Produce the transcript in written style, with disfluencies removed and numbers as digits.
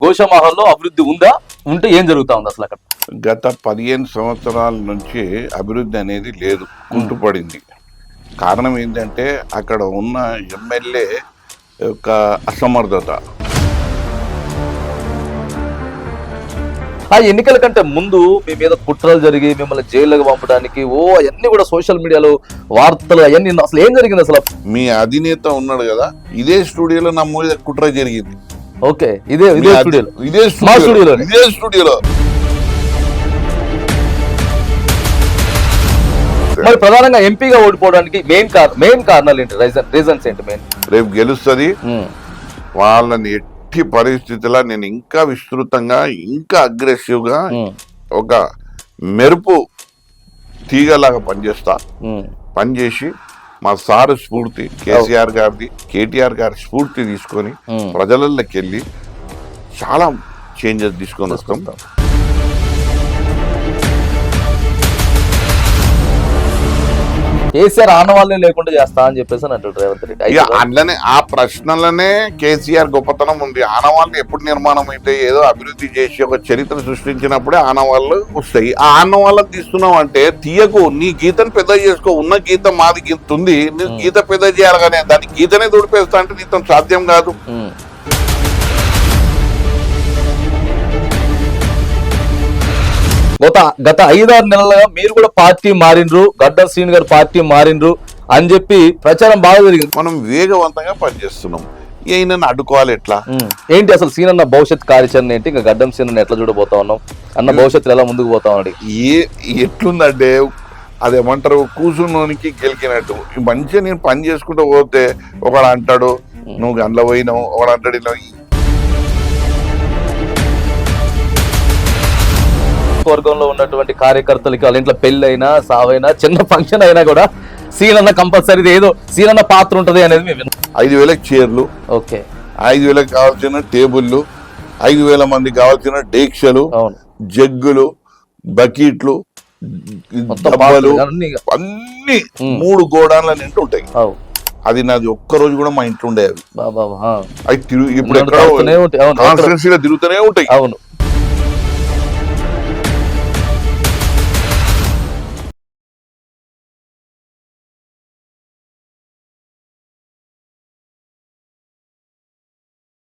గోషామహల్లో అభివృద్ధి ఉందా, ఉంటే ఏం జరుగుతా ఉంది అసలు అక్కడ? గత 15 సంవత్సరాల నుంచి అభివృద్ధి అనేది లేదు, కుంటుపడింది. కారణం ఏంటంటే అక్కడ ఉన్న ఎమ్మెల్యే యొక్క అసమర్థత. ఆ ఎన్నికల కంటే ముందు మీ మీద కుట్రలు జరిగి మిమ్మల్ని జైలుకి పంపడానికి అవన్నీ కూడా సోషల్ మీడియాలో వార్తలు అవన్నీ అసలు ఏం జరిగింది అసలు? మీ అధినేత ఉన్నాడు కదా, ఇదే స్టూడియోలో నా మీద కుట్ర జరిగింది. ఓకే, ఇదే స్టూడియోలో, ఇదే స్టూడియోలో. మరి ప్రధానంగా ఎంపీగా ఓడిపోవడానికి మెయిన్ కారణాలు ఏంటి? రీజన్స్ ఏంటి మెయిన్? రేపు గెలుస్తుంది వాళ్ళని ఎట్టి పరిస్థితుల్లో నేను ఇంకా విస్తృతంగా, ఇంకా అగ్రెసివ్ గా ఒక మెరుపు తీగలాగా పనిచేసి మా సారు స్ఫూర్తి, కేసీఆర్ గారిది, కేటీఆర్ గారి స్ఫూర్తి తీసుకొని ప్రజలలోకి వెళ్ళి చాలా చేంజెస్ తీసుకొని వస్తాం. కేసీఆర్ ఆనవాళ్ళే లేకుండా చేస్తా అని చెప్పేసి అంటాడు రేవంత్ రెడ్డి. అట్లనే ఆ ప్రశ్నలనే కేసీఆర్ గొప్పతనం ఉంది. ఆనవాళ్ళు ఎప్పుడు నిర్మాణం అయితే ఏదో అభివృద్ధి చేసి ఒక చరిత్ర సృష్టించినప్పుడే ఆనవాళ్ళు వస్తాయి. ఆ ఆనవాళ్ళని తీస్తున్నావు అంటే తీయకు, నీ గీతను పెద్ద చేసుకో. ఉన్న గీత మాది గీత ఉంది, నీ గీత పెద్ద చేయాలి కానీ దాని గీతనే దుడిపేస్తా అంటే నీతో సాధ్యం కాదు. గత 5-6 నెలలుగా మీరు కూడా పార్టీ మారిండ్రు, గడ్డం శ్రీను గారు పార్టీ మారిండ్రు అని చెప్పి ప్రచారం బాగా జరిగింది. మనం వేగవంతంగా పనిచేస్తున్నాం. ఈయనను అడ్డుకోవాలి ఎట్లా? ఏంటి అసలు సీనన్న భవిష్యత్ కార్యాచరణ ఏంటి? ఇంకా గడ్డం సీనన్న ఎట్లా చూడబోతా ఉన్నాం, అన్న భవిష్యత్తు ఎలా ముందుకు పోతా ఉన్నాడు? ఎట్లుందంటే అదేమంటారు, కూసున్నోనికి గెలికినట్టు. మంచిగా నేను పని చేసుకుంటూ పోతే ఒకడు అంటాడు నువ్వు గండ్ల పోయినావు, ఒకడు అంటాడు. వర్గంలో ఉన్నటువంటి కార్యకర్తలకి వాళ్ళ ఇంట్లో పెళ్లి అయినా, సావైనా, చిన్న ఫంక్షన్ అయినా కూడా సీనన్న కంపల్సరీ ఏదో సీనన్న పాత్ర ఉంటది అనేది మేము 5,000 చైర్లు, ఓకే, 5,000 కావాల్సిన టేబుల్లు, 5,000 మంది కావాల్సిన డేక్షలు, జగ్గులు, బకెట్లు, డబ్బాలు అన్ని 3 గోడాన్ల నిండి ఉంటాయి. అది నాది ఒక్కరోజు కూడా మా ఇంట్లో ఉండేవి. అవి ఇప్పుడు ఎక్కడ కాన్స్టిట్యున్సీలో తిరుగుతూనే ఉంటాయి. అవును.